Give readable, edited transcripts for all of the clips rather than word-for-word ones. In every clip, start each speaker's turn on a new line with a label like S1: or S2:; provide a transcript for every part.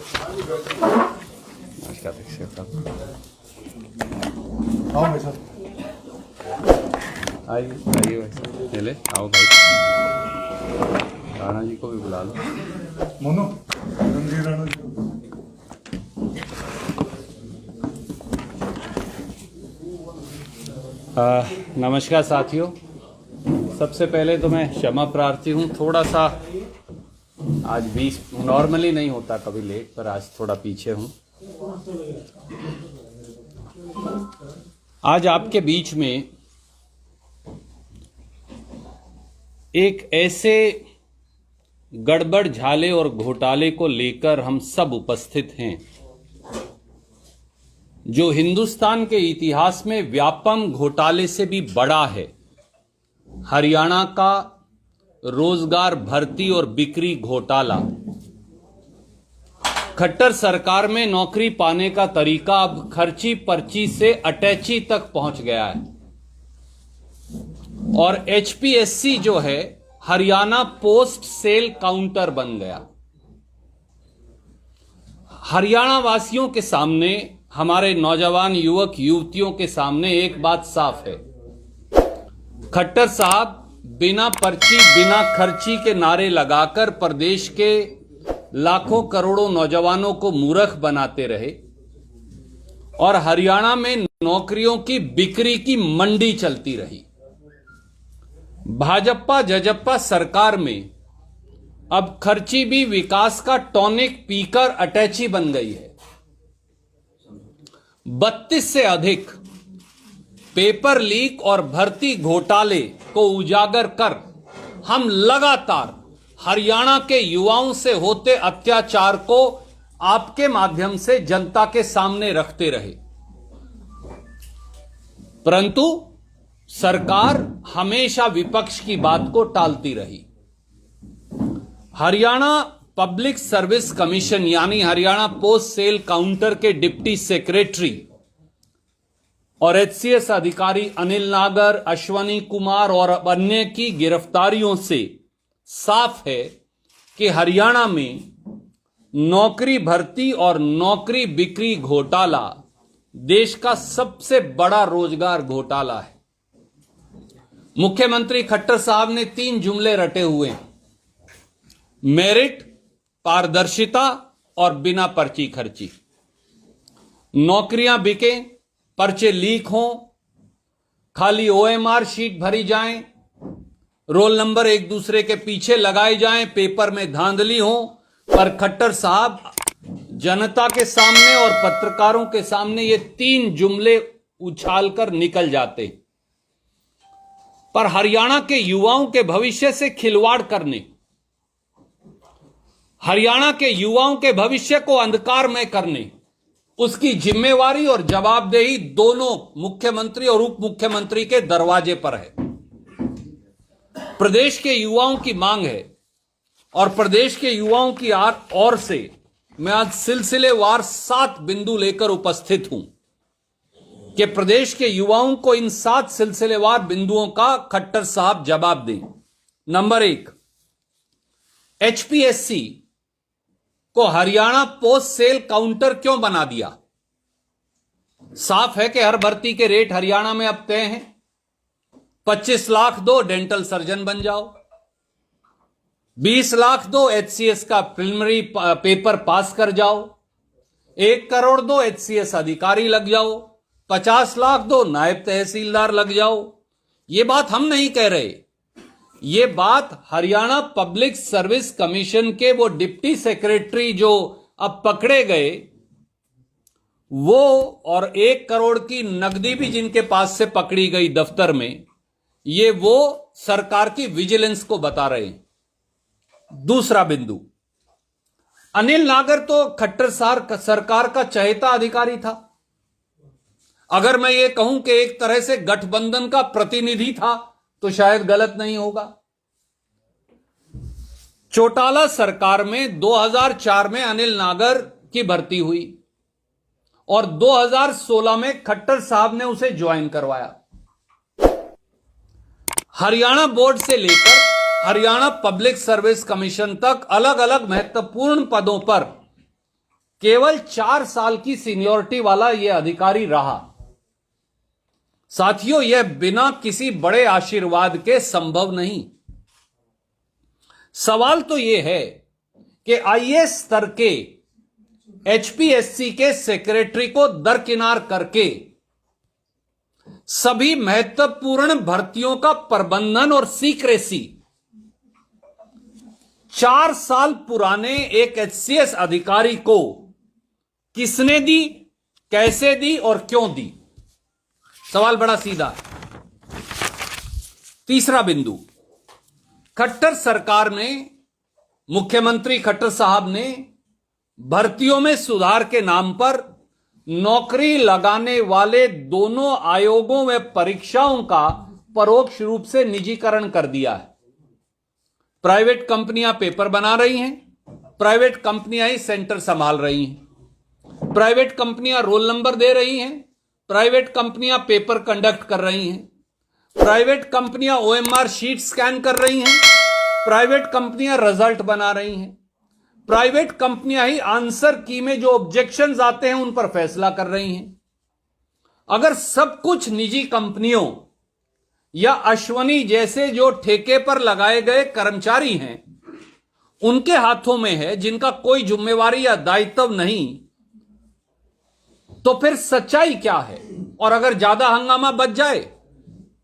S1: नमस्कार दीक्षित साहब,
S2: आओ भाई साहब।
S1: आइए आइए भाई साहब, पहले आओ भाई, राणा जी को भी बुला लो।
S2: मोनू रणधीर राणा जी।
S1: नमस्कार साथियों, सबसे पहले तो मैं क्षमा प्रार्थी हूँ, थोड़ा सा आज 20 नॉर्मली नहीं होता कभी लेट, पर आज थोड़ा पीछे हूँ। आज आपके बीच में एक ऐसे गड़बड़ झाले और घोटाले को लेकर हम सब उपस्थित हैं जो हिंदुस्तान के इतिहास में व्यापम घोटाले से भी बड़ा है। हरियाणा का रोजगार भर्ती और बिक्री घोटाला। खट्टर सरकार में नौकरी पाने का तरीका अब खर्ची पर्ची से अटैची तक पहुंच गया है और एचपीएससी जो है हरियाणा पोस्ट सेल काउंटर बन गया। हरियाणा वासियों के सामने, हमारे नौजवान युवक युवतियों के सामने एक बात साफ है, खट्टर साहब बिना पर्ची बिना खर्ची के नारे लगाकर प्रदेश के लाखों करोड़ों नौजवानों को मूर्ख बनाते रहे और हरियाणा में नौकरियों की बिक्री की मंडी चलती रही। भाजपा जजप्पा सरकार में अब खर्ची भी विकास का टॉनिक पीकर अटैची बन गई है। 32 से अधिक पेपर लीक और भर्ती घोटाले को उजागर कर हम लगातार हरियाणा के युवाओं से होते अत्याचार को आपके माध्यम से जनता के सामने रखते रहे, परंतु सरकार हमेशा विपक्ष की बात को टालती रही। हरियाणा पब्लिक सर्विस कमीशन यानी हरियाणा पोस्ट सेल काउंटर के डिप्टी सेक्रेटरी और एचसीएस अधिकारी अनिल नागर, अश्वनी कुमार और अन्य की गिरफ्तारियों से साफ है कि हरियाणा में नौकरी भर्ती और नौकरी बिक्री घोटाला देश का सबसे बड़ा रोजगार घोटाला है। मुख्यमंत्री खट्टर साहब ने 3 जुमले रटे हुए हैं, मेरिट, पारदर्शिता और बिना पर्ची खर्ची। नौकरियां बिके, पर्चे लीक हों, खाली ओएमआर शीट भरी जाएं, रोल नंबर एक दूसरे के पीछे लगाए जाएं, पेपर में धांधली हो, पर खट्टर साहब जनता के सामने और पत्रकारों के सामने ये 3 जुमले उछालकर निकल जाते। पर हरियाणा के युवाओं के भविष्य से खिलवाड़ करने, हरियाणा के युवाओं के भविष्य को अंधकारमय करने, उसकी जिम्मेवारी और जवाबदेही दोनों मुख्यमंत्री और उप मुख्यमंत्री के दरवाजे पर है। प्रदेश के युवाओं की मांग है और प्रदेश के युवाओं की ओर से मैं आज सिलसिलेवार 7 बिंदु लेकर उपस्थित हूं कि प्रदेश के युवाओं को इन 7 सिलसिलेवार बिंदुओं का खट्टर साहब जवाब दें। नंबर 1, एचपीएससी को हरियाणा पोस्ट सेल काउंटर क्यों बना दिया? साफ है कि हर भर्ती के रेट हरियाणा में अब तय हैं। 25 लाख दो, डेंटल सर्जन बन जाओ। 20 लाख दो, एचसीएस का प्रिलिमिनरी पेपर पास कर जाओ। 1 करोड़ दो, एचसीएस अधिकारी लग जाओ। 50 लाख दो, नायब तहसीलदार लग जाओ। ये बात हम नहीं कह रहे, ये बात हरियाणा पब्लिक सर्विस कमीशन के वो डिप्टी सेक्रेटरी जो अब पकड़े गए, वो और 1 करोड़ की नकदी भी जिनके पास से पकड़ी गई दफ्तर में, ये वो सरकार की विजिलेंस को बता रहे हैं। दूसरा बिंदु, अनिल नागर तो खट्टर सरकार का चहेता अधिकारी था। अगर मैं ये कहूं कि एक तरह से गठबंधन का प्रतिनिधि था तो शायद गलत नहीं होगा। चौटाला सरकार में 2004 में अनिल नागर की भर्ती हुई और 2016 में खट्टर साहब ने उसे ज्वाइन करवाया। हरियाणा बोर्ड से लेकर हरियाणा पब्लिक सर्विस कमीशन तक अलग अलग महत्वपूर्ण पदों पर केवल 4 साल की सीनियरिटी वाला यह अधिकारी रहा। साथियों, यह बिना किसी बड़े आशीर्वाद के संभव नहीं। सवाल तो यह है कि आईएएस स्तर के एचपीएससी के सेक्रेटरी को दरकिनार करके सभी महत्वपूर्ण भर्तियों का प्रबंधन और सीक्रेसी 4 साल पुराने एक एचसीएस अधिकारी को किसने दी, कैसे दी और क्यों दी? सवाल बड़ा सीधा है। तीसरा बिंदु, खट्टर सरकार ने, मुख्यमंत्री खट्टर साहब ने भर्तियों में सुधार के नाम पर नौकरी लगाने वाले दोनों आयोगों व परीक्षाओं का परोक्ष रूप से निजीकरण कर दिया है। प्राइवेट कंपनियां पेपर बना रही हैं, प्राइवेट कंपनियां ही सेंटर संभाल रही हैं, प्राइवेट कंपनियां रोल नंबर दे रही हैं, प्राइवेट कंपनियां पेपर कंडक्ट कर रही हैं, प्राइवेट कंपनियां ओएमआर शीट स्कैन कर रही हैं, प्राइवेट कंपनियां रिजल्ट बना रही हैं, प्राइवेट कंपनियां ही आंसर की में जो ऑब्जेक्शंस आते हैं उन पर फैसला कर रही हैं। अगर सब कुछ निजी कंपनियों या अश्वनी जैसे जो ठेके पर लगाए गए कर्मचारी हैं उनके हाथों में है, जिनका कोई जिम्मेवारी या दायित्व नहीं, तो फिर सच्चाई क्या है? और अगर ज्यादा हंगामा बच जाए,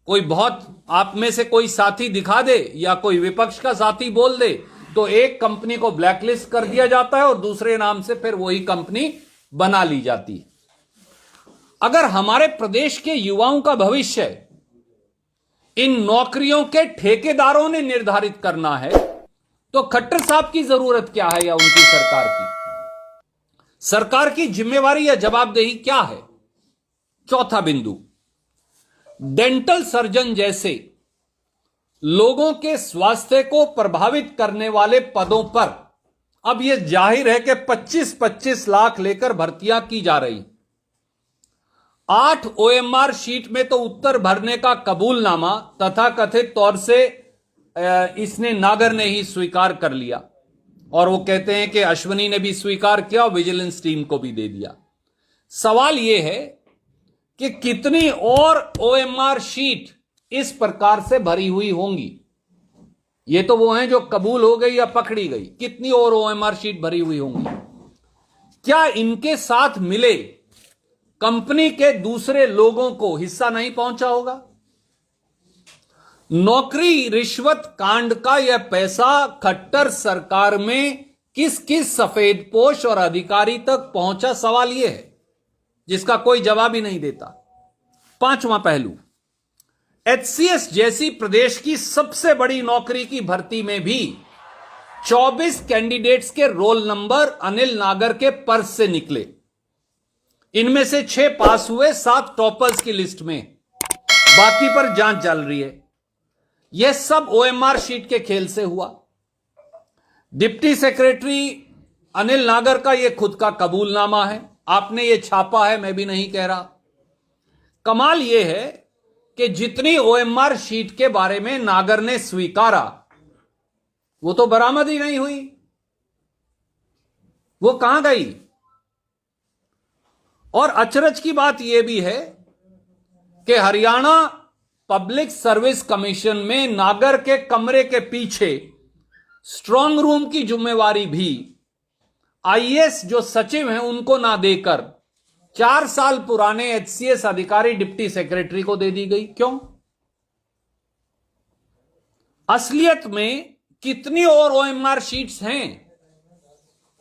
S1: कोई बहुत आप में से कोई साथी दिखा दे या कोई विपक्ष का साथी बोल दे, तो एक कंपनी को ब्लैकलिस्ट कर दिया जाता है और दूसरे नाम से फिर वही कंपनी बना ली जाती है। अगर हमारे प्रदेश के युवाओं का भविष्य इन नौकरियों के ठेकेदारों ने निर्धारित करना है, तो खट्टर साहब की जरूरत क्या है या उनकी सरकार की? सरकार की जिम्मेवारी या जवाबदेही क्या है? चौथा बिंदु, डेंटल सर्जन जैसे लोगों के स्वास्थ्य को प्रभावित करने वाले पदों पर अब यह जाहिर है कि 25-25 लाख लेकर भर्तियां की जा रही। 8 ओएमआर शीट में तो उत्तर भरने का कबूलनामा तथाकथित तौर से इसने नागर ने ही स्वीकार कर लिया, और वो कहते हैं कि अश्वनी ने भी स्वीकार किया और विजिलेंस टीम को भी दे दिया। सवाल यह है कि कितनी और ओएमआर शीट इस प्रकार से भरी हुई होंगी? ये तो वो हैं जो कबूल हो गई या पकड़ी गई, कितनी और ओएमआर शीट भरी हुई होंगी? क्या इनके साथ मिले कंपनी के दूसरे लोगों को हिस्सा नहीं पहुंचा होगा? नौकरी रिश्वत कांड का यह पैसा खट्टर सरकार में किस किस सफेदपोश और अधिकारी तक पहुंचा, सवाल यह है जिसका कोई जवाब ही नहीं देता। पांचवां पहलू, एचसीएस जैसी प्रदेश की सबसे बड़ी नौकरी की भर्ती में भी 24 कैंडिडेट्स के रोल नंबर अनिल नागर के पर्स से निकले। इनमें से 6 पास हुए, 7 टॉपर्स की लिस्ट में, बाकी पर जांच चल रही है। यह सब ओएमआर शीट के खेल से हुआ। डिप्टी सेक्रेटरी अनिल नागर का यह खुद का कबूलनामा है, आपने यह छापा है, मैं भी नहीं कह रहा। कमाल यह है कि जितनी ओएमआर शीट के बारे में नागर ने स्वीकारा वो तो बरामद ही नहीं हुई, वो कहां गई? और अचरज की बात यह भी है कि हरियाणा पब्लिक सर्विस कमीशन में नागर के कमरे के पीछे स्ट्रांग रूम की जिम्मेवारी भी आईएएस जो सचिव हैं उनको ना देकर 4 साल पुराने एचसीएस अधिकारी डिप्टी सेक्रेटरी को दे दी गई। क्यों? असलियत में कितनी और ओएमआर शीट्स हैं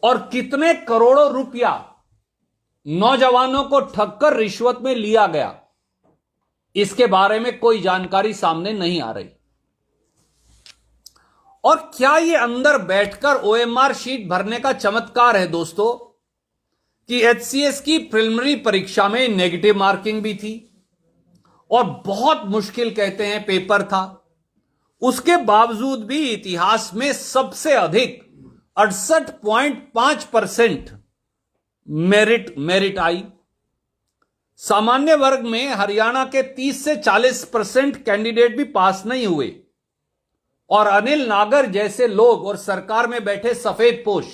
S1: और कितने करोड़ों रुपया नौजवानों को ठगकर रिश्वत में लिया गया, इसके बारे में कोई जानकारी सामने नहीं आ रही। और क्या यह अंदर बैठकर ओएमआर शीट भरने का चमत्कार है दोस्तों कि एचसीएस की प्रिलिमिनरी परीक्षा में नेगेटिव मार्किंग भी थी और बहुत मुश्किल कहते हैं पेपर था, उसके बावजूद भी इतिहास में सबसे अधिक 68.5% मेरिट आई। सामान्य वर्ग में हरियाणा के 30 से 40% कैंडिडेट भी पास नहीं हुए, और अनिल नागर जैसे लोग और सरकार में बैठे सफेदपोश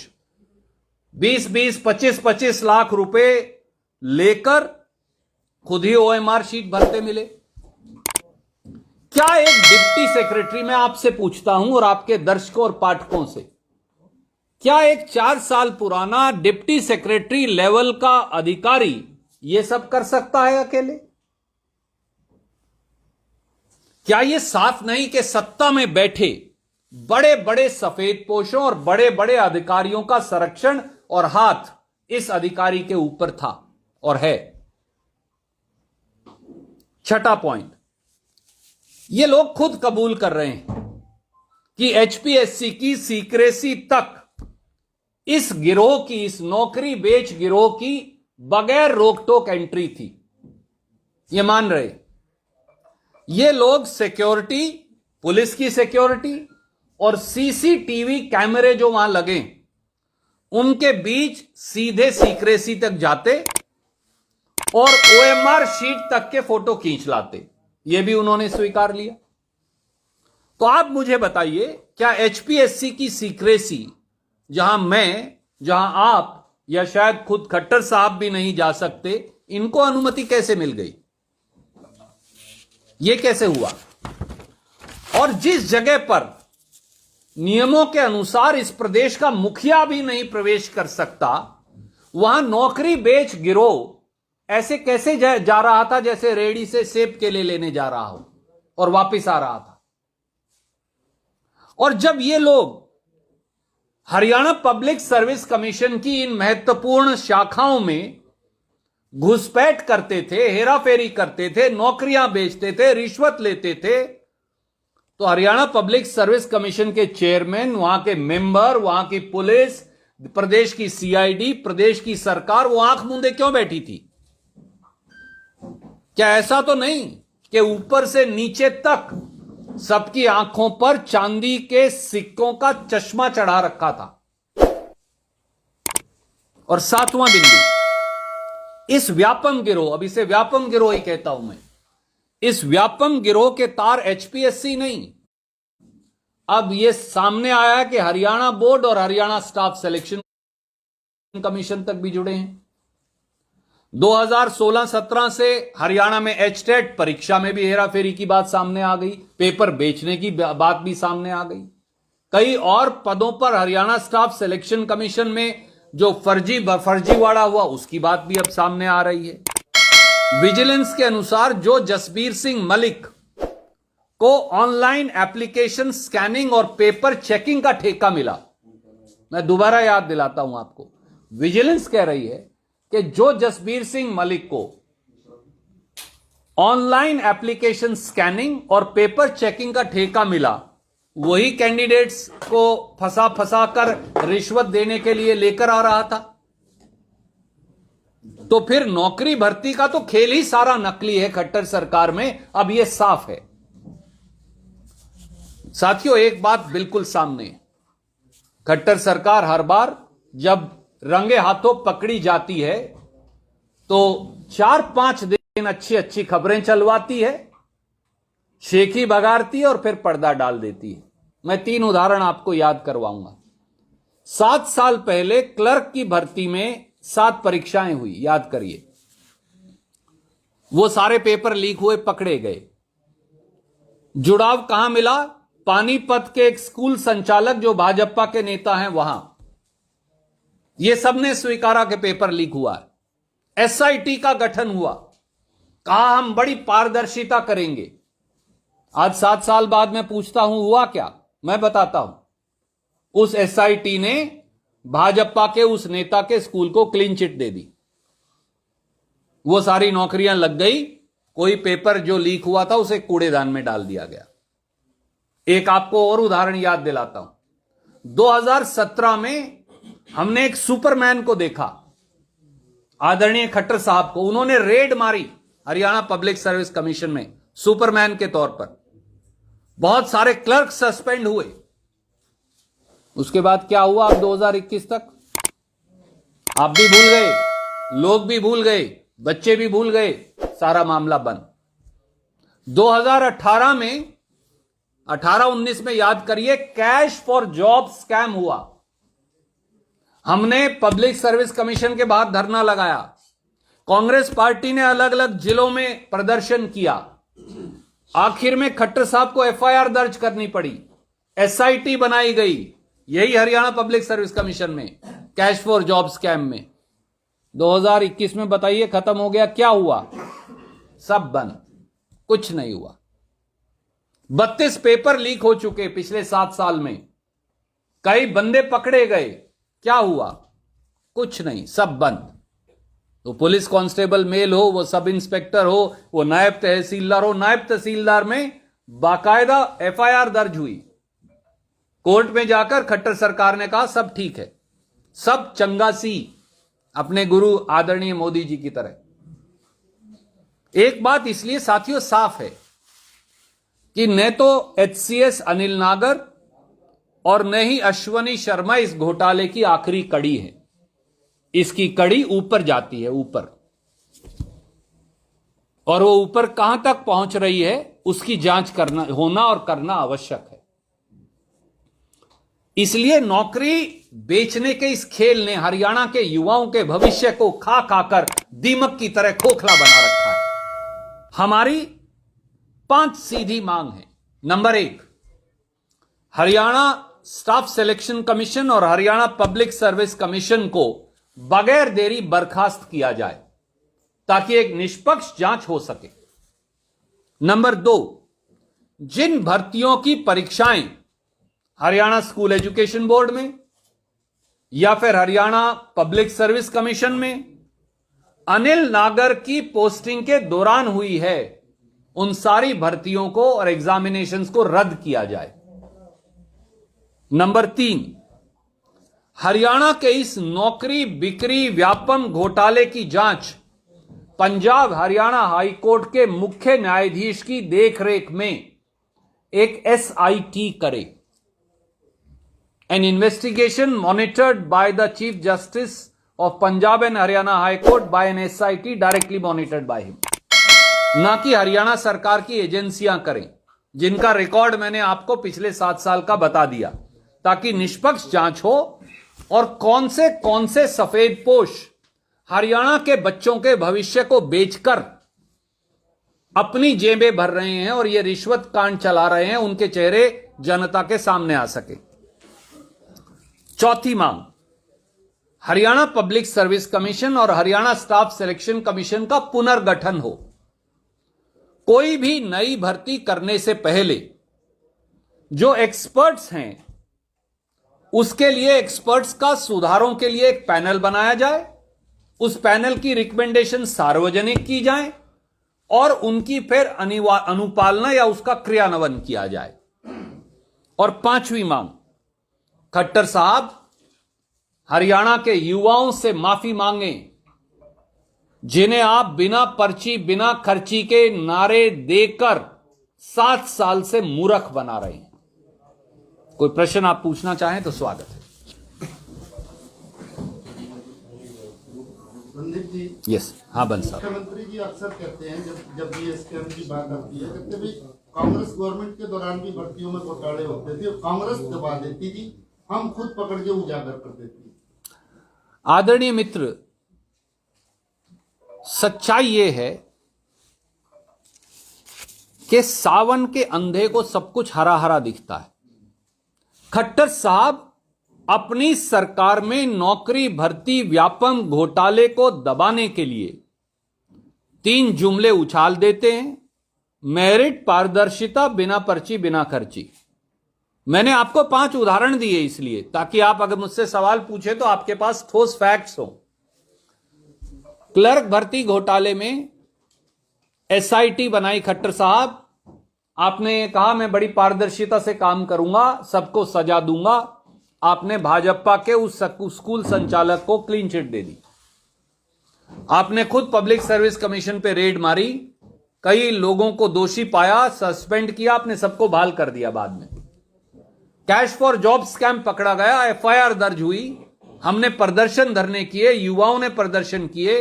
S1: 20-20, 25-25 लाख रुपए लेकर खुद ही ओएमआर शीट भरते मिले। क्या एक डिप्टी सेक्रेटरी, मैं आपसे पूछता हूं और आपके दर्शकों और पाठकों से, क्या एक 4 साल पुराना डिप्टी सेक्रेटरी लेवल का अधिकारी यह सब कर सकता है अकेले? क्या यह साफ नहीं कि सत्ता में बैठे बड़े बड़े सफेदपोशों और बड़े बड़े अधिकारियों का संरक्षण और हाथ इस अधिकारी के ऊपर था और है? छठा पॉइंट, ये लोग खुद कबूल कर रहे हैं कि एचपीएससी की सीक्रेसी तक इस गिरोह की, इस नौकरी बेच गिरोह की बगैर रोक टोक एंट्री थी। ये मान रहे ये लोग सिक्योरिटी, पुलिस की सिक्योरिटी और सीसीटीवी कैमरे जो वहां लगे उनके बीच सीधे सीक्रेसी तक जाते और ओएमआर शीट तक के फोटो खींच लाते। यह भी उन्होंने स्वीकार लिया। तो आप मुझे बताइए, क्या एचपीएससी की सीक्रेसी, जहां मैं, जहां आप या शायद खुद खट्टर साहब भी नहीं जा सकते, इनको अनुमति कैसे मिल गई? यह कैसे हुआ? और जिस जगह पर नियमों के अनुसार इस प्रदेश का मुखिया भी नहीं प्रवेश कर सकता, वहां नौकरी बेच गिरोह ऐसे कैसे जा रहा था जैसे रेडी से सेब केले लेने जा रहा हो और वापस आ रहा था। और जब ये लोग हरियाणा पब्लिक सर्विस कमीशन की इन महत्वपूर्ण शाखाओं में घुसपैठ करते थे, हेराफेरी करते थे, नौकरियां बेचते थे, रिश्वत लेते थे, तो हरियाणा पब्लिक सर्विस कमीशन के चेयरमैन, वहां के मेंबर, वहां की पुलिस, प्रदेश की सीआईडी, प्रदेश की सरकार, वो आंख मूंदे क्यों बैठी थी? क्या ऐसा तो नहीं कि ऊपर से नीचे तक सबकी आंखों पर चांदी के सिक्कों का चश्मा चढ़ा रखा था? और सातवां बिंदु, इस व्यापम गिरोह, अब इसे व्यापम गिरोह ही कहता हूं मैं, इस व्यापम गिरोह के तार एचपीएससी नहीं, अब यह सामने आया कि हरियाणा बोर्ड और हरियाणा स्टाफ सिलेक्शन कमीशन तक भी जुड़े हैं। 2016-17 से हरियाणा में एचटेट परीक्षा में भी हेराफेरी की बात सामने आ गई, पेपर बेचने की बात भी सामने आ गई। कई और पदों पर हरियाणा स्टाफ सिलेक्शन कमीशन में जो फर्जीवाड़ा हुआ उसकी बात भी अब सामने आ रही है। विजिलेंस के अनुसार जो जसबीर सिंह मलिक को ऑनलाइन एप्लीकेशन स्कैनिंग और पेपर चेकिंग का ठेका मिला, मैं दोबारा याद दिलाता हूं आपको, विजिलेंस कह रही है कि जो जसबीर सिंह मलिक को ऑनलाइन एप्लीकेशन स्कैनिंग और पेपर चेकिंग का ठेका मिला, वही कैंडिडेट्स को फंसा कर रिश्वत देने के लिए लेकर आ रहा था। तो फिर नौकरी भर्ती का तो खेल ही सारा नकली है खट्टर सरकार में, अब यह साफ है। साथियों, एक बात बिल्कुल सामने है, खट्टर सरकार हर बार जब रंगे हाथों पकड़ी जाती है तो 4-5 दिन अच्छी अच्छी खबरें चलवाती है, शेखी बगाड़ती है और फिर पर्दा डाल देती है। मैं 3 उदाहरण आपको याद करवाऊंगा। 7 साल पहले क्लर्क की भर्ती में 7 परीक्षाएं हुई, याद करिए। वो सारे पेपर लीक हुए, पकड़े गए। जुड़ाव कहां मिला? पानीपत के एक स्कूल संचालक जो भाजपा के नेता हैं वहां। यह सबने स्वीकारा कि पेपर लीक हुआ है। एसआईटी का गठन हुआ, कहा हम बड़ी पारदर्शिता करेंगे। आज 7 साल बाद मैं पूछता हूं हुआ क्या? मैं बताता हूं। उस एसआईटी ने भाजपा के उस नेता के स्कूल को क्लीन चिट दे दी, वो सारी नौकरियां लग गई, कोई पेपर जो लीक हुआ था उसे कूड़ेदान में डाल दिया गया। एक आपको और उदाहरण याद दिलाता हूं। 2017 में हमने एक सुपरमैन को देखा, आदरणीय खट्टर साहब को, उन्होंने रेड मारी हरियाणा पब्लिक सर्विस कमीशन में सुपरमैन के तौर पर। बहुत सारे क्लर्क सस्पेंड हुए। उसके बाद क्या हुआ? अब 2021 तक आप भी भूल गए, लोग भी भूल गए, बच्चे भी भूल गए, सारा मामला बंद। 2018 में 18-19 में याद करिए, कैश फॉर जॉब स्कैम हुआ। हमने पब्लिक सर्विस कमीशन के बाहर धरना लगाया, कांग्रेस पार्टी ने अलग अलग जिलों में प्रदर्शन किया, आखिर में खट्टर साहब को एफआईआर दर्ज करनी पड़ी, एसआईटी बनाई गई, यही हरियाणा पब्लिक सर्विस कमीशन में कैश फॉर जॉब स्कैम में 2021 में। बताइए खत्म हो गया, क्या हुआ? सब बंद, कुछ नहीं हुआ। 32 पेपर लीक हो चुके पिछले 7 साल में, कई बंदे पकड़े गए, क्या हुआ? कुछ नहीं, सब बंद। तो पुलिस कांस्टेबल मेल हो, वो सब इंस्पेक्टर हो, वो नायब तहसीलदार हो, नायब तहसीलदार में बाकायदा एफआईआर दर्ज हुई। कोर्ट में जाकर खट्टर सरकार ने कहा सब ठीक है, सब चंगासी, अपने गुरु आदरणीय मोदी जी की तरह। एक बात इसलिए साथियों साफ है कि न तो एचसीएस अनिल नागर और न ही अश्वनी शर्मा इस घोटाले की आखिरी कड़ी है। इसकी कड़ी ऊपर जाती है, ऊपर, और वो ऊपर कहां तक पहुंच रही है उसकी जांच करना होना और करना आवश्यक है। इसलिए नौकरी बेचने के इस खेल ने हरियाणा के युवाओं के भविष्य को खा खाकर दीमक की तरह खोखला बना रखा है। हमारी 5 सीधी मांग है। Number 1, Haryana staff selection commission और हरियाणा पब्लिक सर्विस कमीशन को बगैर देरी बर्खास्त किया जाए ताकि एक निष्पक्ष जांच हो सके। नंबर 2, जिन भर्तियों की परीक्षाएं हरियाणा स्कूल एजुकेशन बोर्ड में या फिर हरियाणा पब्लिक सर्विस कमीशन में अनिल नागर की पोस्टिंग के दौरान हुई है, उन सारी भर्तियों को और एग्जामिनेशंस को रद्द किया जाए। नंबर 3, हरियाणा के इस नौकरी बिक्री व्यापम घोटाले की जांच पंजाब हरियाणा हाईकोर्ट के मुख्य न्यायाधीश की देखरेख में एक एसआईटी करे। An investigation monitored by the Chief Justice of Punjab and Haryana High Court by an SIT directly monitored by him। ना कि हरियाणा सरकार की एजेंसियां करें, जिनका रिकॉर्ड मैंने आपको पिछले 7 साल का बता दिया, ताकि निष्पक्ष जांच हो और कौन से सफेद पोश हरियाणा के बच्चों के भविष्य को बेचकर अपनी जेबें भर रहे हैं और ये रिश्वत कांड चला रहे हैं, उनके चेहरे जनता के सामने आ सके। चौथी मांग, हरियाणा पब्लिक सर्विस कमीशन और हरियाणा स्टाफ सिलेक्शन कमीशन का पुनर्गठन हो। कोई भी नई भर्ती करने से पहले जो एक्सपर्ट्स हैं उसके लिए एक्सपर्ट्स का सुधारों के लिए एक पैनल बनाया जाए, उस पैनल की रिकमेंडेशन सार्वजनिक की जाए और उनकी फिर अनुपालना या उसका क्रियान्वयन किया जाए। और 5वीं मांग, खट्टर साहब हरियाणा के युवाओं से माफी मांगें जिन्हें आप बिना पर्ची बिना खर्ची के नारे देकर 7 साल से मूर्ख बना रहे हैं। कोई प्रश्न आप पूछना चाहें तो स्वागत है।
S3: संदीप जी,
S1: यस, हाँ बंद साहब।
S3: मुख्यमंत्री जी अक्सर कहते हैं जब ये स्कैम की बात आती है, कहते भी कांग्रेस गवर्नमेंट के दौरान भी भर्तियों में घोटाले होते थे, कांग्रेस दबा देती थी, हम खुद पकड़ के उजागर कर देते।
S1: आदरणीय मित्र, सच्चाई यह है कि सावन के अंधे को सब कुछ हरा हरा दिखता है। खट्टर साहब अपनी सरकार में नौकरी भर्ती व्यापम घोटाले को दबाने के लिए 3 जुमले उछाल देते हैं। मेरिट, पारदर्शिता, बिना पर्ची बिना खर्ची। मैंने आपको 5 उदाहरण दिए इसलिए ताकि आप अगर मुझसे सवाल पूछे तो आपके पास ठोस फैक्ट्स हो। क्लर्क भर्ती घोटाले में एसआईटी बनाई खट्टर साहब, आपने कहा मैं बड़ी पारदर्शिता से काम करूंगा, सबको सजा दूंगा। आपने भाजपा के उस स्कूल संचालक को क्लीन चिट दे दी। आपने खुद पब्लिक सर्विस कमीशन पे रेड मारी, कई लोगों को दोषी पाया, सस्पेंड किया, आपने सबको बहाल कर दिया। बाद में कैश फॉर जॉब स्कैम पकड़ा गया, एफआईआर दर्ज हुई, हमने प्रदर्शन धरने किए, युवाओं ने प्रदर्शन किए,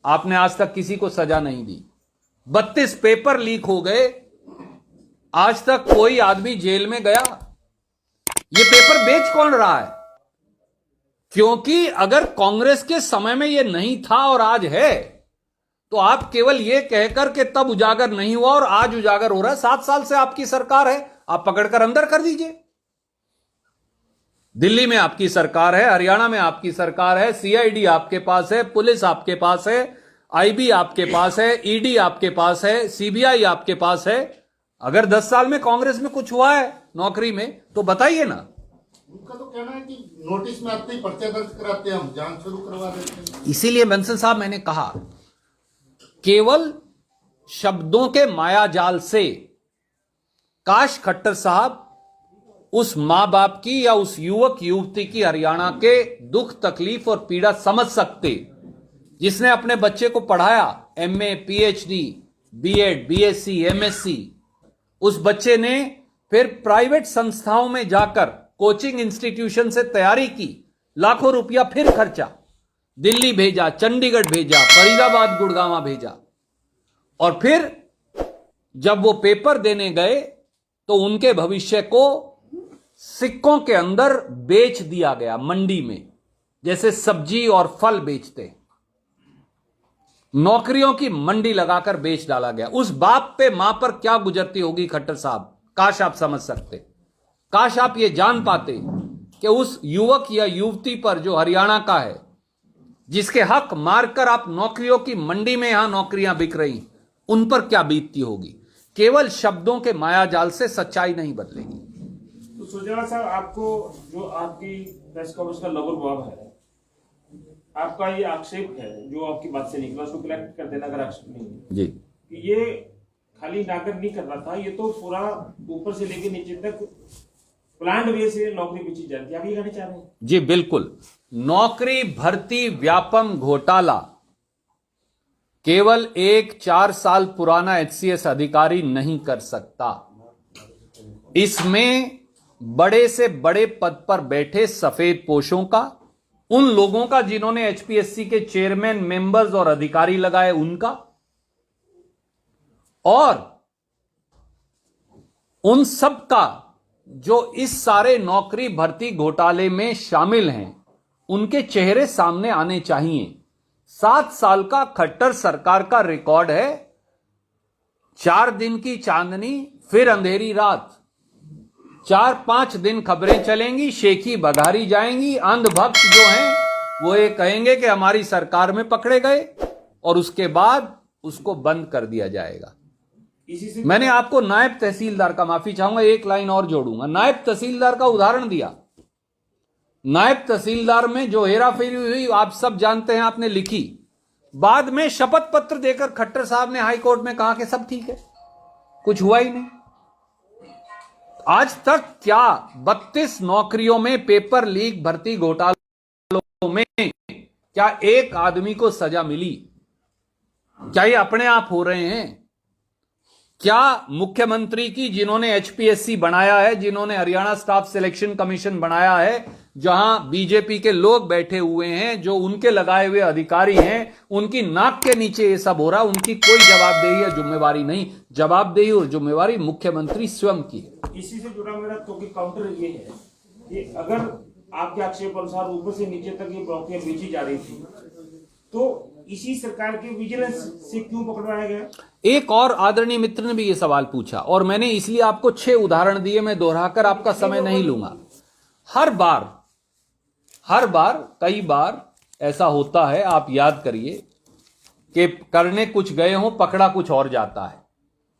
S1: आपने आज तक किसी को सजा नहीं दी। 32 पेपर लीक हो गए, आज तक कोई आदमी जेल में गया? ये पेपर बेच कौन रहा है? क्योंकि अगर कांग्रेस के समय में यह नहीं था और आज है, तो आप केवल यह कहकर के तब उजागर नहीं हुआ और आज उजागर हो रहा है। 7 साल से आपकी सरकार है, आप पकड़कर अंदर कर दीजिए। दिल्ली में आपकी सरकार है, हरियाणा में आपकी सरकार है, सीआईडी आपके पास है, पुलिस आपके पास है, आईबी आपके पास है, ईडी आपके पास है, सीबीआई आपके पास है। अगर 10 साल में कांग्रेस में कुछ हुआ है नौकरी में तो बताइए ना।
S3: उनका तो कहना है कि नोटिस में आते ही पर्चा दर्ज कराते हैं, हम जांच शुरू करवा देते हैं।
S1: इसीलिए बंसल साहब मैंने कहा, केवल शब्दों के मायाजाल से काश खट्टर साहब उस मां बाप की या उस युवक युवती की हरियाणा के दुख तकलीफ और पीड़ा समझ सकते, जिसने अपने बच्चे को पढ़ाया, MA, PhD, BEd, BSc, MSc. उस बच्चे ने फिर प्राइवेट संस्थाओं में जाकर कोचिंग इंस्टीट्यूशन से तैयारी की, लाखों रुपया फिर खर्चा, दिल्ली भेजा, चंडीगढ़ भेजा, फरीदाबाद, गुड़गांव भेजा, और फिर जब वो पेपर देने गए तो उनके भविष्य को सिक्कों के अंदर बेच दिया गया, मंडी में जैसे सब्जी और फल बेचते, नौकरियों की मंडी लगाकर बेच डाला गया। उस बाप पे मां पर क्या गुजरती होगी खट्टर साहब, काश आप समझ सकते, काश आप ये जान पाते कि उस युवक या युवती पर जो हरियाणा का है, जिसके हक मारकर आप नौकरियों की मंडी में यहां नौकरियां बिक रही, उन पर क्या बीतती होगी। केवल शब्दों के मायाजाल से सच्चाई नहीं बदलेगी।
S4: तो सुरजेवाला साहब, आपको जो आपकी प्रेस कॉन्फ्रेंस का लबर जवाब है, आपका ये आक्षेप है जो आपकी बात से निकला, उसको कलेक्ट कर देना अगर आक्षेप नहीं है
S1: जी,
S4: कि ये खाली नागर नहीं कर रहा था, ये तो पूरा ऊपर से लेकर नीचे तक प्लान वे से नौकरी बेची जाती है, आप ये कहना चाह रहे हैं?
S1: जी बिल्कुल। नौकरी भर्ती व्यापम घोटाला केवल एक 4 साल पुराना एचसीएस अधिकारी नहीं कर सकता। इसमें बड़े से बड़े पद पर बैठे सफेद पोशों का, उन लोगों का जिन्होंने एचपीएससी के चेयरमैन, मेंबर्स और अधिकारी लगाए उनका, और उन सब का जो इस सारे नौकरी भर्ती घोटाले में शामिल हैं, उनके चेहरे सामने आने चाहिए। 7 साल का खट्टर सरकार का रिकॉर्ड है। 4 दिन की चांदनी फिर अंधेरी रात, 4-5 दिन खबरें चलेंगी, शेखी बघारी जाएंगी, अंधभक्त जो हैं वो ये कहेंगे कि हमारी सरकार में पकड़े गए, और उसके बाद उसको बंद कर दिया जाएगा।
S4: इसी से
S1: मैंने आपको नायब तहसीलदार का, माफी चाहूंगा एक लाइन और जोड़ूंगा, नायब तहसीलदार का उदाहरण दिया। नायब तहसीलदार में जो हेराफेरी हुई आप सब जानते हैं, आपने लिखी, बाद में शपथ पत्र देकर खट्टर साहब ने हाई कोर्ट में कहा कि सब ठीक है, कुछ हुआ ही नहीं। आज तक क्या 32 नौकरियों में पेपर लीक भर्ती घोटालों में क्या एक आदमी को सजा मिली? क्या ये अपने आप हो रहे हैं? क्या मुख्यमंत्री की, जिन्होंने एचपीएससी बनाया है, जिन्होंने हरियाणा स्टाफ सिलेक्शन कमीशन बनाया है, जहां बीजेपी के लोग बैठे हुए हैं, जो उनके लगाए हुए अधिकारी हैं, उनकी नाक के नीचे ये सब हो रहा है, उनकी कोई जवाबदेही या जिम्मेवारी नहीं। जवाबदेही और जिम्मेवारी मुख्यमंत्री स्वयं की है।
S4: इसी से जुड़ा मेरा तो कि काउंटर ये है कि अगर आपके आक्षेप अनुसार ऊपर से नीचे तक ये नौकरियां बेची जा रही थी, तो इसी सरकार के विजिलेंस से क्यों पकड़वाया गया?
S1: एक और आदरणीय मित्र ने भी ये सवाल पूछा, और मैंने इसलिए आपको 6 उदाहरण दिए, मैं दोहराकर आपका समय नहीं लूंगा। हर बार कई बार ऐसा होता है, आप याद करिए कि करने कुछ गए हो, पकड़ा कुछ और जाता है,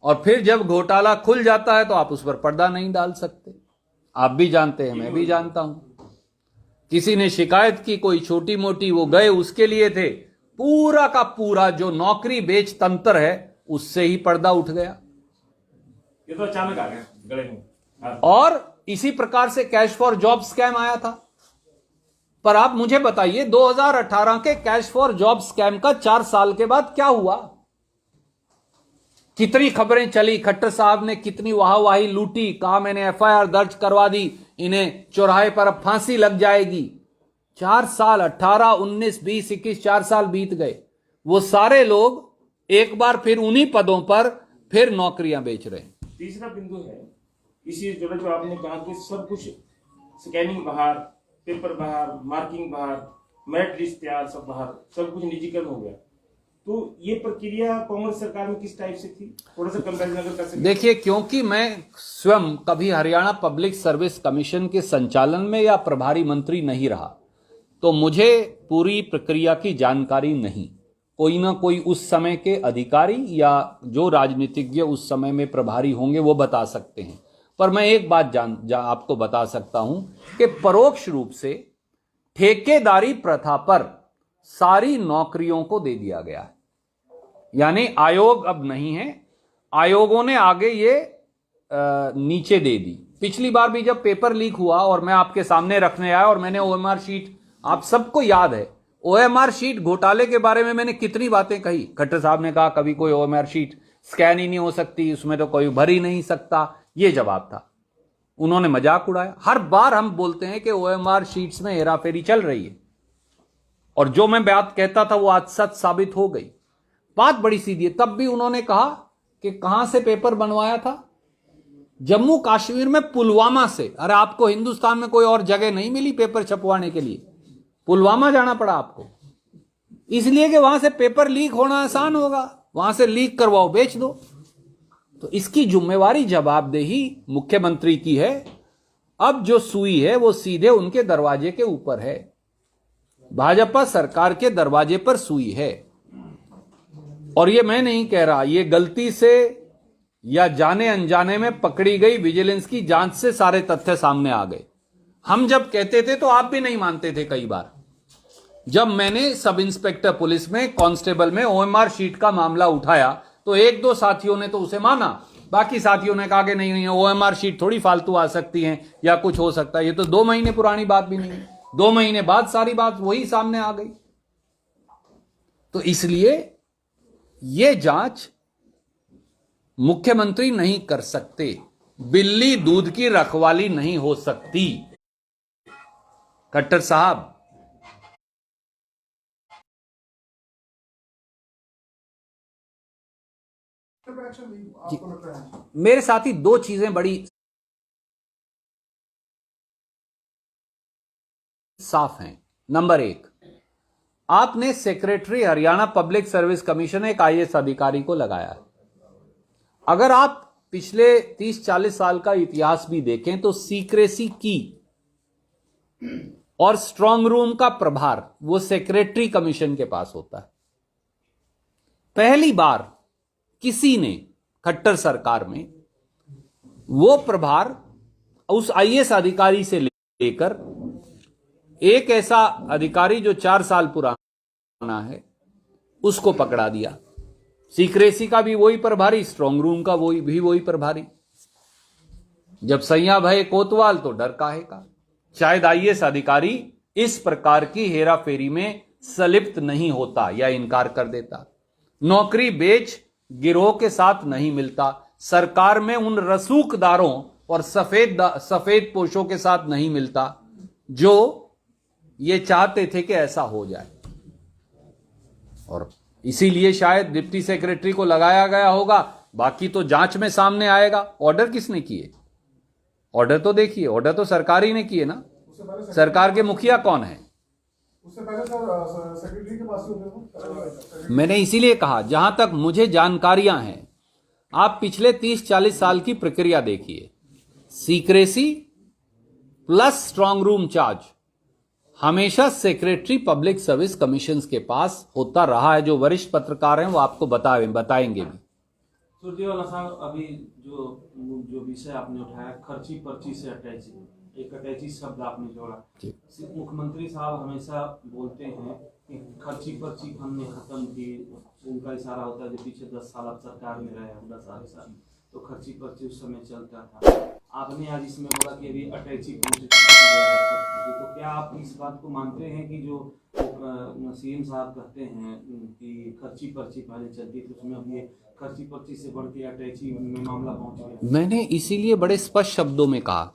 S1: और फिर जब घोटाला खुल जाता है तो आप उस पर पर्दा नहीं डाल सकते। आप भी जानते हैं, मैं भी जानता हूं। किसी ने शिकायत की, कोई छोटी मोटी, वो गए, उसके लिए थे, पूरा का पूरा जो नौकरी बेच तंत्र है उससे ही पर्दा उठ गया।
S4: ये तो अचानक आ गया गले में। हाँ।
S1: और इसी प्रकार से कैश फॉर जॉब स्कैम आया था। पर आप मुझे बताइए 2018 के कैश फॉर जॉब स्कैम का 4 साल के बाद क्या हुआ? कितनी खबरें चली, खट्टर साहब ने कितनी वाहवाही लूटी, कहा मैंने एफआईआर दर्ज करवा दी, इन्हें चौराहे पर अब फांसी लग जाएगी। 4 साल, 18, 19, 20, 21, 4 साल बीत गए। वो सारे लोग एक बार फिर उन्हीं पदों पर फिर नौकरियां बेच रहे हैं।
S4: तीसरा बिंदु है इसी जो आपने कहा कि सब कुछ स्कैनिंग बाहर, पेपर बाहर, मार्किंग बाहर, मेरिट लिस्ट तैयार, सब बाहर, सब कुछ निजीकरण हो गया। तो ये प्रक्रिया कांग्रेस सरकार में किस टाइप से थी, थोड़ा सा कंपैरिजन अगर कर सकते।
S1: देखिए, क्योंकि मैं स्वयं कभी हरियाणा पब्लिक सर्विस कमीशन के संचालन में या प्रभारी मंत्री नहीं रहा, तो मुझे पूरी प्रक्रिया की जानकारी नहीं। कोई ना कोई उस समय के अधिकारी या जो राजनीतिज्ञ उस समय में प्रभारी होंगे वो बता सकते हैं। पर मैं एक बात आपको बता सकता हूं कि परोक्ष रूप से ठेकेदारी प्रथा पर सारी नौकरियों को दे दिया गया है। यानी आयोग अब नहीं है, आयोगों ने आगे ये नीचे दे दी। पिछली बार भी जब पेपर लीक हुआ और मैं आपके सामने रखने आया और मैंने ओएमआर शीट, आप सबको याद है ओएमआर शीट घोटाले के बारे में मैंने कितनी बातें कही। खट्टर साहब ने कहा कभी कोई ओएमआर शीट स्कैन ही नहीं हो सकती, उसमें तो कोई भर ही नहीं सकता, ये जवाब था। उन्होंने मजाक उड़ाया। हर बार हम बोलते हैं कि ओएमआर शीट्स में हेराफेरी चल रही है, और जो मैं बात कहता था वो आज सच साबित हो गई। बात बड़ी सीधी है। तब भी उन्होंने कहा कि कहां से पेपर बनवाया था, जम्मू कश्मीर में पुलवामा से। अरे आपको हिंदुस्तान में कोई और जगह नहीं मिली पेपर छपवाने के लिए, पुलवामा जाना पड़ा आपको, इसलिए कि वहां से पेपर लीक होना आसान होगा, वहां से लीक करवाओ, बेच दो। तो इसकी जिम्मेवारी, जवाबदेही मुख्यमंत्री की है। अब जो सुई है वो सीधे उनके दरवाजे के ऊपर है, भाजपा सरकार के दरवाजे पर सुई है। और ये मैं नहीं कह रहा, ये गलती से या जाने अनजाने में पकड़ी गई विजिलेंस की जांच से सारे तथ्य सामने आ गए। हम जब कहते थे तो आप भी नहीं मानते थे। कई बार जब मैंने सब इंस्पेक्टर पुलिस में, कांस्टेबल में ओएमआर शीट का मामला उठाया तो एक दो साथियों ने तो उसे माना, बाकी साथियों ने कहा कि नहीं, ओएमआर शीट थोड़ी फालतू आ सकती है या कुछ हो सकता है, ये तो 2 महीने पुरानी बात भी नहीं है। 2 महीने बाद सारी बात वही सामने आ गई। तो इसलिए ये जांच मुख्यमंत्री नहीं कर सकते, बिल्ली दूध की रखवाली नहीं हो सकती। खट्टर साहब, मेरे साथी 2 चीजें बड़ी साफ हैं। नंबर 1, आपने secretary Haryana public service commission एक आईएएस अधिकारी को लगाया है। अगर आप पिछले 30-40 साल का इतिहास भी देखें तो सीक्रेसी की और स्ट्रांग रूम का प्रभार वो सेक्रेटरी कमीशन के पास होता है। पहली बार किसी ने खट्टर सरकार में वो प्रभार उस आईएएस अधिकारी से लेकर एक ऐसा अधिकारी जो 4 साल पुराना है उसको पकड़ा दिया। सीक्रेसी का भी वही प्रभारी, स्ट्रांग रूम का वही प्रभारी। जब सैया भय कोतवाल तो डर काहे का। शायद आईएएस अधिकारी इस प्रकार की हेराफेरी में संलिप्त नहीं होता या इनकार कर देता। नौकरी बेच गिरोह के साथ नहीं मिलता, सरकार में उन रसूखदारों और सफेद पोशों के साथ नहीं मिलता जो ये चाहते थे कि ऐसा हो जाए। और इसीलिए शायद डिप्टी सेक्रेटरी को लगाया गया होगा। बाकी तो जांच में सामने आएगा। ऑर्डर किसने किए? ऑर्डर तो देखिए, ऑर्डर तो सरकार ही ने किए ना। सरकार के मुखिया कौन है?
S2: उससे पहले सर सेक्रेटरी के पास ही होते थे।
S1: मैंने इसीलिए कहा, जहां तक मुझे जानकारियां हैं, आप पिछले 30-40 साल की प्रक्रिया देखिए। Secrecy plus strong room charge हमेशा सेक्रेटरी पब्लिक सर्विस कमीशन के पास होता रहा है। जो वरिष्ठ पत्रकार हैं वो आपको बताएंगे भी।
S5: सुरजेवाला साहब, अभी जो विषय आपने उठाया, खर्ची पर्ची से अटैची, एक अटैची शब्द आपने जोड़ा। मुख्यमंत्री साहब हमेशा बोलते हैं कि खर्ची पर्ची हमने खत्म की। उनका इशारा होता है जो पीछे 10 साल आप सरकार में रहे हैं, 10 साल तो खर्ची पर्ची उस समय चलता था। आपने आज इसमें बोला कि अभी अटैची तो क्या आप इस बात को मानते हैं कि जो सीएम साहब कहते हैं कि खर्ची पर्ची पहले चलती थी, उसमें अब ये खर्ची पर्ची से बढ़ के अटैची में मामला पहुंच गया? मैंने
S1: इसीलिए बड़े स्पष्ट शब्दों में कहा,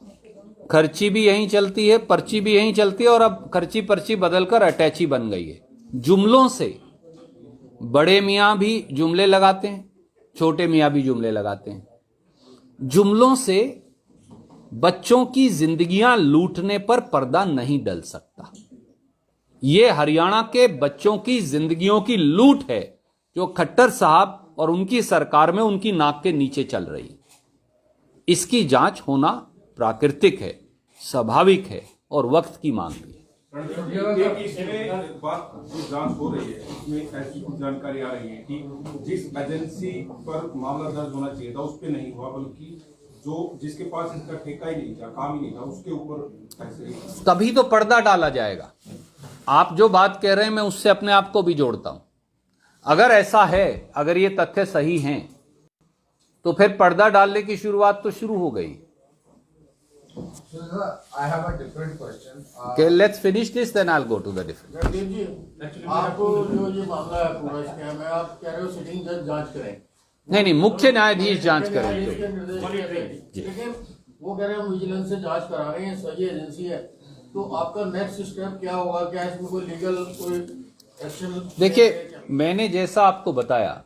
S1: खर्ची भी यहीं चलती है, पर्ची भी यहीं चलती है, और अब खर्ची पर्ची बदलकर अटैची बन गई है। जुमलों से बड़े मियाँ भी जुमले लगाते हैं, छोटे मियाँ भी जुमले लगाते हैं। जुमलों से बच्चों की जिंदगियां लूटने पर पर्दा नहीं डल सकता। ये हरियाणा के बच्चों की जिंदगियों की लूट है जो खट्टर साहब और उनकी सरकार में उनकी नाक के नीचे चल रही है। इसकी जांच होना प्राकृतिक है, स्वाभाविक है और वक्त की मांग भी है।
S6: इसमें बात जो जांच हो रही है उसमें ऐसी कुछ जानकारी आ रही है कि जिस एजेंसी पर मामला दर्ज होना चाहिए था उस पर नहीं हुआ, बल्कि जो जिसके पास इसका ठेका ही नहीं था, काम ही नहीं था, उसके ऊपर ऐसे।
S1: तभी तो पर्दा डाला जाएगा। आप जो बात कह रहे हैं मैं उससे अपने आप को भी जोड़ता हूं। अगर ऐसा है, अगर ये तथ्य सही हैं, तो फिर पर्दा डालने की शुरुआत तो शुरू हो गई।
S7: So sir, I have a different question.
S1: Okay, let's finish this, then I'll go to the different.
S3: Jagdeep जी, आपको जो ये मामला है पूरा स्कैम है, आप कह रहे हो सिटिंग जज जांच करें।
S1: नहीं, मुख्य न्यायाधीश जांच
S3: मुख्य
S1: करें।
S3: न्यायाधीश के निर्देश पे है। लेकिन वो कह रहे हैं हम विजिलेंस से जांच करा रहे हैं, सही एजेंसी है, तो आपका नेक्स्ट स्टेप क्या होगा? क्या इसमें कोई लीगल कोई एक्शन?
S1: देखिए, मैंने जैसा आपको बताया,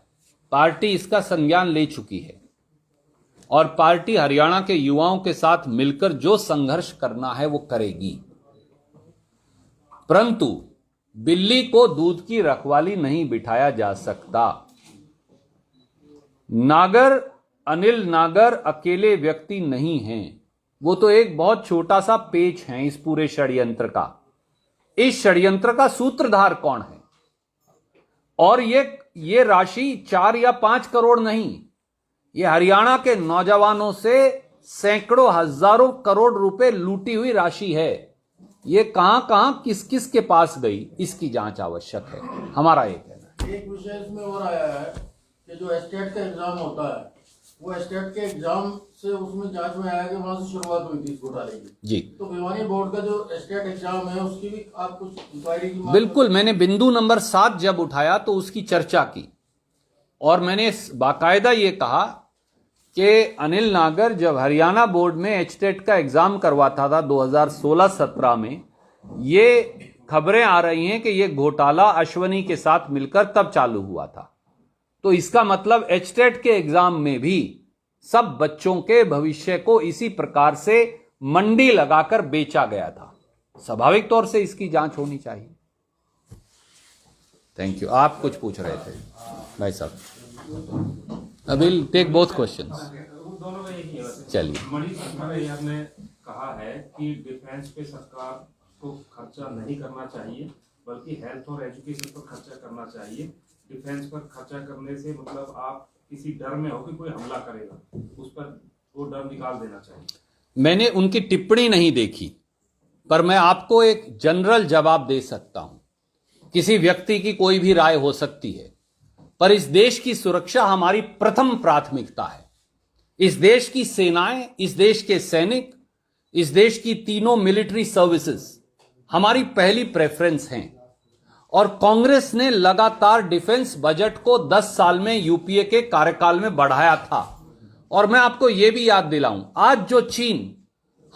S1: पार्टी इसका संज्ञान ले चुकी है और पार्टी हरियाणा के युवाओं के साथ मिलकर जो संघर्ष करना है वो करेगी। परंतु बिल्ली को दूध की रखवाली नहीं बिठाया जा सकता। नागर, अनिल नागर अकेले व्यक्ति नहीं हैं, वो तो एक बहुत छोटा सा पेच है इस पूरे षड्यंत्र का। इस षड्यंत्र का सूत्रधार कौन है? और ये राशि 4 या 5 करोड़ नहीं, ये हरियाणा के नौजवानों से सैकड़ों हजारों करोड़ रुपए लूटी हुई राशि है। ये कहां कहां किस किस के पास गई, इसकी जांच आवश्यक है, हमारा ये कहना है।
S3: एक विषय इसमें और आया है कि जो एस्टेट का एग्जाम होता है, वो एस्टेट के एग्जाम से उसमें जांच में आया कि वहां से शुरुआत हुई थी इस घोटाले की।
S1: जी,
S3: तो भिवानी बोर्ड का जो एस्टेट एग्जाम है उसकी भी आप कुछ इंक्वायरी की मांग
S1: बिल्कुल। मैंने बिंदु नंबर 7 जब उठाया तो उसकी चर्चा की और मैंने बाकायदा ये कहा कि अनिल नागर जब हरियाणा बोर्ड में एचटेट का एग्जाम करवाता था 2016-17 में, ये खबरें आ रही हैं कि ये घोटाला अश्वनी के साथ मिलकर तब चालू हुआ था। तो इसका मतलब एचटेट के एग्जाम में भी सब बच्चों के भविष्य को इसी प्रकार से मंडी लगाकर बेचा गया था। स्वाभाविक तौर से इसकी जांच होनी चाहिए। Thank you. आप कुछ पूछ रहे थे भाई साहब? I will take both questions.
S5: दोनों में एक ही है।
S1: चलिए।
S5: मणि सरकार ने कहा है कि डिफेंस पे सरकार को खर्चा नहीं करना चाहिए, बल्कि हेल्थ और एजुकेशन पर खर्चा करना चाहिए। डिफेंस पर खर्चा करने से मतलब आप किसी डर में हो कि कोई हमला करेगा, उस पर वो डर निकाल देना चाहिए।
S1: मैंने उनकी टिप्पणी नहीं देखी, पर मैं आपको एक जनरल जवाब दे सकता हूं। किसी व्यक्ति की कोई भी राय हो सकती है, पर इस देश की सुरक्षा हमारी प्रथम प्राथमिकता है। इस देश की सेनाएं, इस देश के सैनिक, इस देश की तीनों मिलिट्री सर्विसेज हमारी पहली प्रेफरेंस हैं। और कांग्रेस ने लगातार डिफेंस बजट को 10 साल में यूपीए के कार्यकाल में बढ़ाया था। और मैं आपको यह भी याद दिलाऊं, आज जो चीन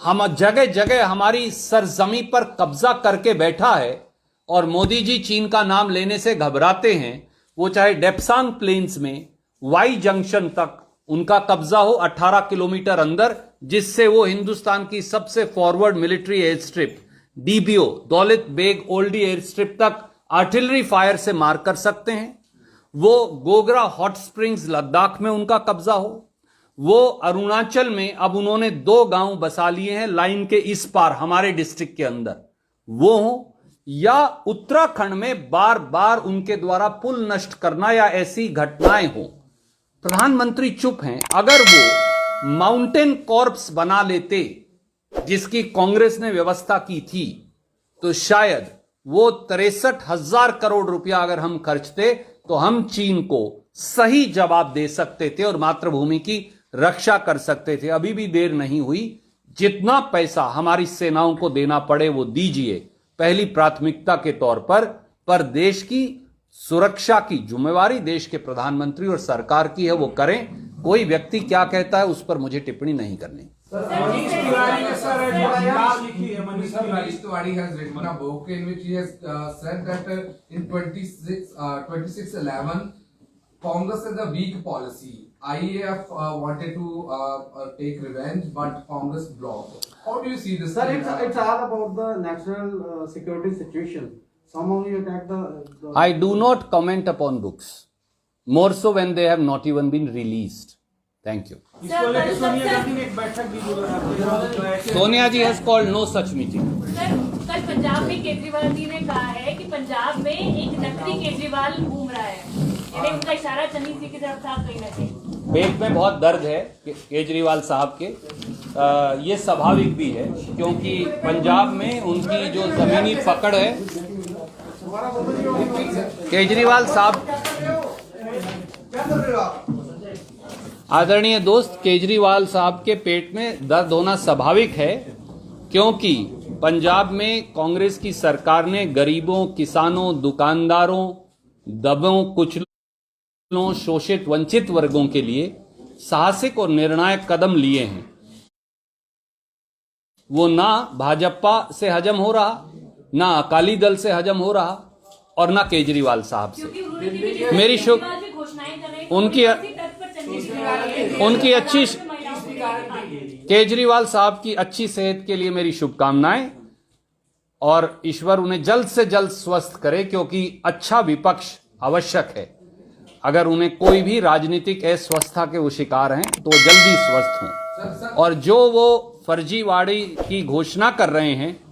S1: हम जगह जगह हमारी सरजमी पर कब्जा करके बैठा है और मोदी जी चीन का नाम लेने से घबराते हैं, वो चाहे डेप्सांग प्लेन्स में वाई जंक्शन तक उनका कब्जा हो 18 किलोमीटर अंदर, जिससे वो हिंदुस्तान की सबसे forward military air strip DBO Daulat Beg Oldi air strip तक आर्टिलरी फायर से मार कर सकते हैं। वो गोगरा हॉट स्प्रिंग्स लद्दाख में उनका कब्जा हो, वो अरुणाचल में अब उन्होंने 2 गांव बसा लिए हैं लाइन के इस पार हमारे डिस्ट्रिक्ट के अंदर, वो हो, या उत्तराखंड में बार बार उनके द्वारा पुल नष्ट करना या ऐसी घटनाएं हो। प्रधानमंत्री चुप हैं। अगर वो माउंटेन कॉर्प्स बना लेते जिसकी कांग्रेस ने व्यवस्था की थी, तो शायद वो 63,000 करोड़ रुपया अगर हम खर्चते तो हम चीन को सही जवाब दे सकते थे और मातृभूमि की रक्षा कर सकते थे। अभी भी देर नहीं हुई। जितना पैसा हमारी सेनाओं को देना पड़े वो दीजिए, पहली प्राथमिकता के तौर पर देश की सुरक्षा की जिम्मेवारी देश के प्रधानमंत्री और सरकार की है, वो करें। कोई व्यक्ति क्या कहता है उस पर मुझे टिप्पणी नहीं करनी।
S7: Manish Tiwari has written a book in which he has said that in 26/11 Congress has a weak policy IAF wanted to take revenge, but Congress blocked. How do you see this?
S2: Sir, it's all about the national security situation. Somehow you attack the
S1: I do not comment upon books, more so when they have not even been released. Thank you.
S5: इसको लेकर सोनिया गांधी ने एक बैठक भी बोला
S1: Sonia ji has called no such meeting.
S8: Sir, कल पंजाब में केजरीवाल जी ने कहा है कि पंजाब में एक नकली केजरीवाल घूम रहा है, यानी उनका इशारा चन्नी जी की तरफ था कहीं ना कहीं।
S1: पेट में बहुत दर्द है केजरीवाल साहब के। ये स्वाभाविक भी है क्योंकि पंजाब में उनकी जो जमीनी पकड़ है, केजरीवाल साहब, आदरणीय दोस्त, केजरीवाल साहब के पेट में दर्द होना स्वाभाविक है क्योंकि पंजाब में कांग्रेस की सरकार ने गरीबों, किसानों, दुकानदारों, दबों, कुचलों, शोषित वंचित वर्गों के लिए साहसिक और निर्णायक कदम लिए हैं। वो ना भाजपा से हजम हो रहा, ना अकाली दल से हजम हो रहा और ना केजरीवाल साहब से। मेरी उनकी अच्छी केजरीवाल साहब की अच्छी सेहत के लिए मेरी शुभकामनाएं और ईश्वर उन्हें जल्द से जल्द स्वस्थ करे क्योंकि अच्छा विपक्ष आवश्यक है। अगर उन्हें कोई भी राजनीतिक अस्वस्थता के वो शिकार हैं तो वो जल्दी स्वस्थ हों। और जो वो फर्जीवाड़ी की घोषणा कर रहे हैं